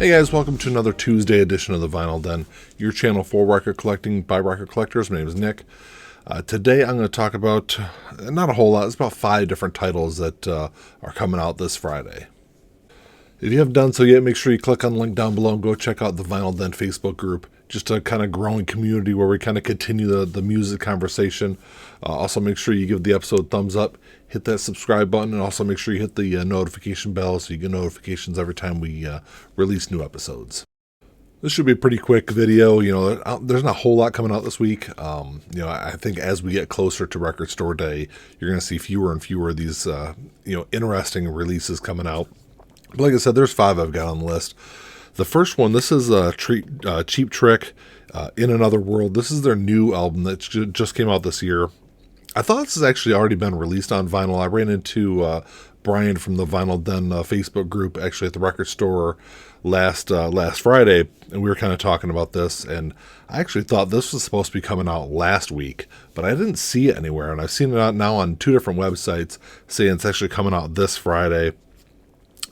Hey guys, welcome to another Tuesday edition of the Vinyl Den, your channel for record collecting by record collectors. My name is Nick. Today I'm going to talk about, not a whole lot, it's about 5 different titles that are coming out this Friday. If you haven't done so yet, make sure you click on the link down below and go check out the Vinyl Den Facebook group. Just a kind of growing community where we kind of continue the music conversation. Also make sure you give the episode a thumbs up, hit that subscribe button, and also make sure you hit the notification bell so you get notifications every time we release new episodes. This should be a pretty quick video. There's not a whole lot coming out this week. I think as we get closer to Record Store Day, you're going to see fewer and fewer of these, interesting releases coming out. But like I said, there's 5 I've got on the list. The first one, this is Cheap Trick, In Another World. This is their new album that just came out this year. I thought this has actually already been released on vinyl. I ran into Brian from the Vinyl Den Facebook group actually at the record store last Friday, and we were kind of talking about this, and I actually thought this was supposed to be coming out last week, but I didn't see it anywhere, and I've seen it out now on 2 different websites saying it's actually coming out this Friday.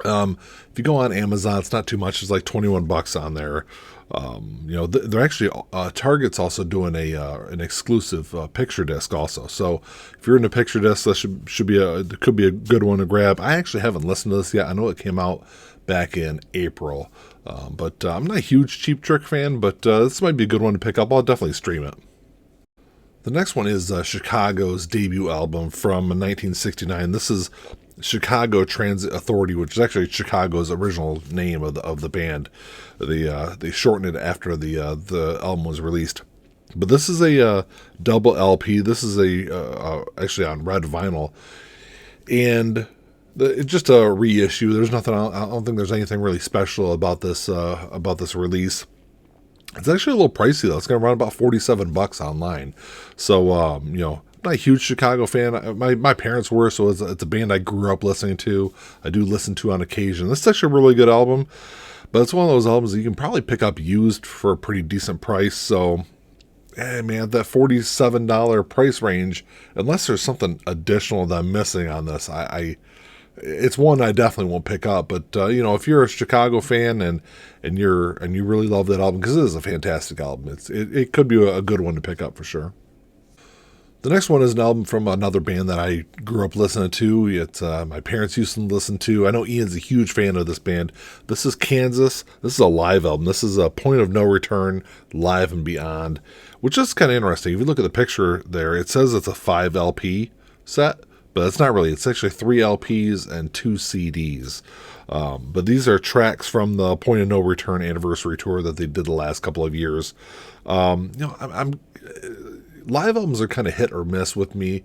If you go on Amazon, it's not too much. It's like $21 on there. They're actually Target's also doing an exclusive picture disc also. So if you're into picture discs, that could be a good one to grab. I actually haven't listened to this yet. I know it came out back in April, but I'm not a huge Cheap Trick fan. But this might be a good one to pick up. I'll definitely stream it. The next one is Chicago's debut album from 1969. This is Chicago Transit Authority, which is actually Chicago's original name of the band. They shortened it after the album was released. But this is a double LP. This is actually on red vinyl, and it's just a reissue. There's nothing. I don't think there's anything really special about this release. It's actually a little pricey though. It's going to run about $47 online. So I'm not a huge Chicago fan. My parents were, so it's a band I grew up listening to. I do listen to on occasion. This is actually a really good album, but it's one of those albums that you can probably pick up used for a pretty decent price. So, that $47 price range, unless there's something additional that I'm missing on this, it's one I definitely won't pick up. But if you're a Chicago fan and you really love that album, because it is a fantastic album, it could be a good one to pick up for sure. The next one is an album from another band that I grew up listening to. It's my parents used to listen to. I know Ian's a huge fan of this band. This is Kansas. This is a live album. This is a Point of No Return, Live and Beyond, which is kind of interesting. If you look at the picture there, it says it's a 5 LP set, but it's not really. It's actually 3 LPs and 2 CDs. But these are tracks from the Point of No Return anniversary tour that they did the last couple of years. Live albums are kind of hit or miss with me.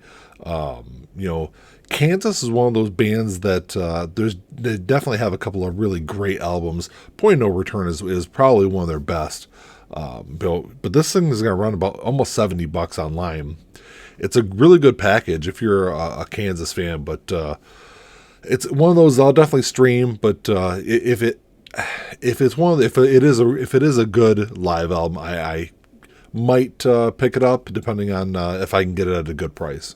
Kansas is one of those bands that they definitely have a couple of really great albums. Point of No Return is probably one of their best. But this thing is going to run about almost $70 online. It's a really good package if you're a Kansas fan, but it's one of those I'll definitely stream. But if it is a good live album, I might pick it up depending on if I can get it at a good price.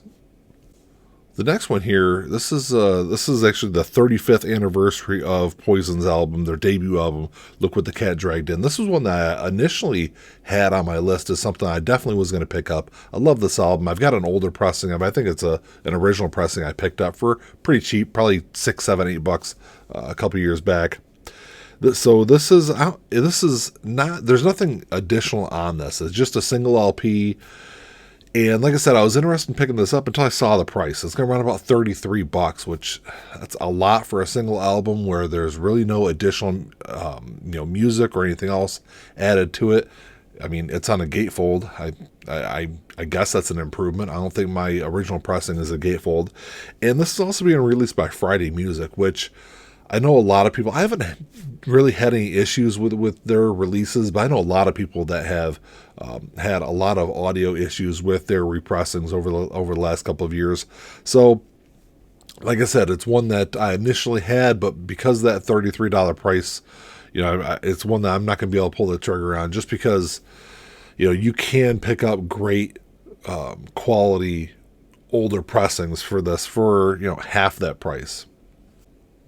The next one here, this is actually the 35th anniversary of Poison's album, their debut album, Look What the Cat Dragged In. This was one that I initially had on my list as something I definitely was going to pick up. I love this album. I've got an older pressing of it. I think it's an original pressing I picked up for pretty cheap, probably $6, $7, $8 a couple years back. So this is not, there's nothing additional on this. It's just a single LP. And like I said, I was interested in picking this up until I saw the price. It's going to run about $33, which that's a lot for a single album where there's really no additional, music or anything else added to it. I mean, it's on a gatefold. I guess that's an improvement. I don't think my original pressing is a gatefold. And this is also being released by Friday Music, which I know a lot of people, I haven't really had any issues with their releases, but I know a lot of people that have had a lot of audio issues with their repressings over the last couple of years. So, like I said, it's one that I initially had, but because of that $33 price, it's one that I'm not going to be able to pull the trigger on, just because, you can pick up great quality older pressings for this for half that price.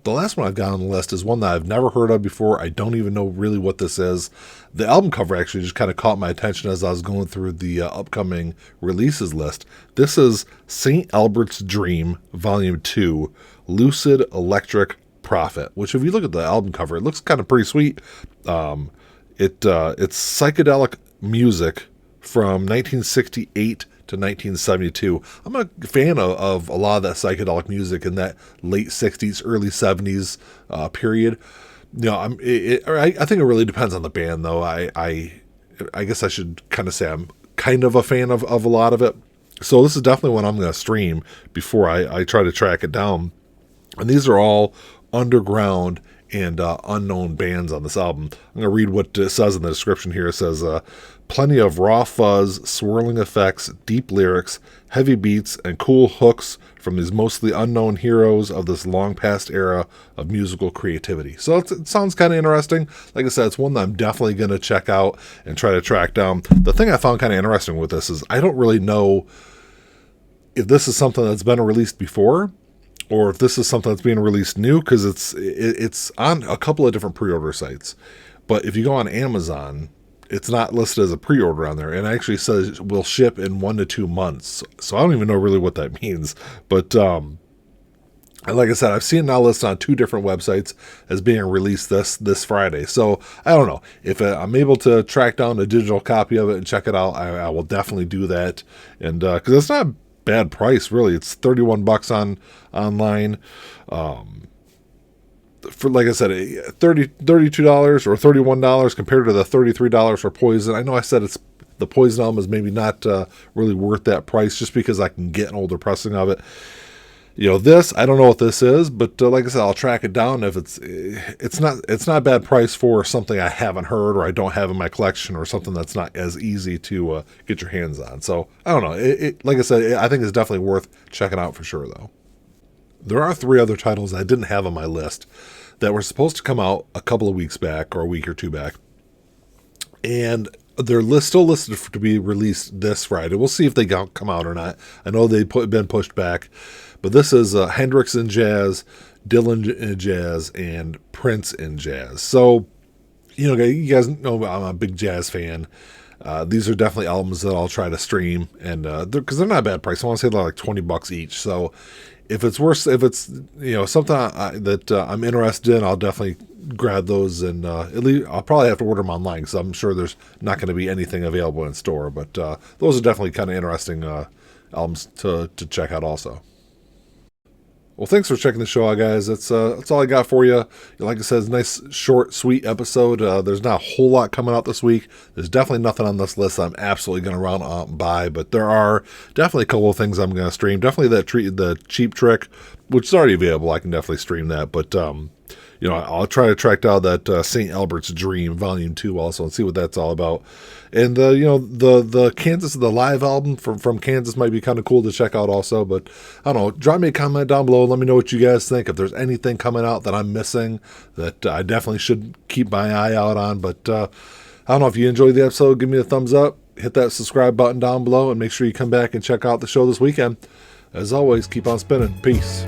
The last one I've got on the list is one that I've never heard of before. I don't even know really what this is. The album cover actually just kind of caught my attention as I was going through the upcoming releases list. This is St. Albert's Dream, Volume 2, Lucid Electric Prophet, which if you look at the album cover, it looks kind of pretty sweet. It's psychedelic music from 1968 to 1972. I'm a fan of a lot of that psychedelic music in that late 60s, early 70s period. You know, I think it really depends on the band, though. I guess I should kind of say I'm kind of a fan of a lot of it. So this is definitely one I'm going to stream before I try to track it down. And these are all underground and unknown bands on this album. I'm going to read what it says in the description here. It says, plenty of raw fuzz, swirling effects, deep lyrics, heavy beats, and cool hooks from these mostly unknown heroes of this long past era of musical creativity. So it sounds kind of interesting. Like I said, it's one that I'm definitely going to check out and try to track down. The thing I found kind of interesting with this is I don't really know if this is something that's been released before, or if this is something that's being released new, because it's on a couple of different pre-order sites. But if you go on Amazon, it's not listed as a pre-order on there. And it actually says it will ship in 1 to 2 months. So I don't even know really what that means. But like I said, I've seen it now listed on 2 different websites as being released this Friday. So I don't know. If I'm able to track down a digital copy of it and check it out, I will definitely do that. And because it's not bad price, really. It's $31 online. For, like I said, $32 or $31 compared to the $33 for Poison. I know I said the Poison album is maybe not really worth that price just because I can get an older pressing of it. You know, this, I don't know what this is, but like I said, I'll track it down if it's not a bad price for something I haven't heard or I don't have in my collection or something that's not as easy to get your hands on. So I don't know. Like I said, I think it's definitely worth checking out for sure, though. There are 3 other titles I didn't have on my list that were supposed to come out a couple of weeks back or a week or 2 back, and they're still listed to be released this Friday. We'll see if they come out or not. I know they've been pushed back. But this is Hendrix in Jazz, Dylan in Jazz, and Prince in Jazz. So, you guys know I'm a big jazz fan. These are definitely albums that I'll try to stream, and because they're not a bad price. I want to say they're like $20 each. So, if it's something that I'm interested in, I'll definitely grab those, and at least I'll probably have to order them online because I'm sure there's not going to be anything available in store. But those are definitely kind of interesting albums to check out also. Well, thanks for checking the show out, guys. That's all I got for you. Like I said, it's a nice, short, sweet episode. There's not a whole lot coming out this week. There's definitely nothing on this list I'm absolutely going to run out and buy, but there are definitely a couple of things I'm going to stream. Definitely the Cheap Trick, which is already available. I can definitely stream that, but I'll try to track down that St. Albert's Dream Volume 2 also and see what that's all about. And, the Kansas, the live album from Kansas might be kind of cool to check out also. But, I don't know, drop me a comment down below. Let me know what you guys think. If there's anything coming out that I'm missing that I definitely should keep my eye out on. But, I don't know, if you enjoyed the episode, give me a thumbs up. Hit that subscribe button down below. And make sure you come back and check out the show this weekend. As always, keep on spinning. Peace.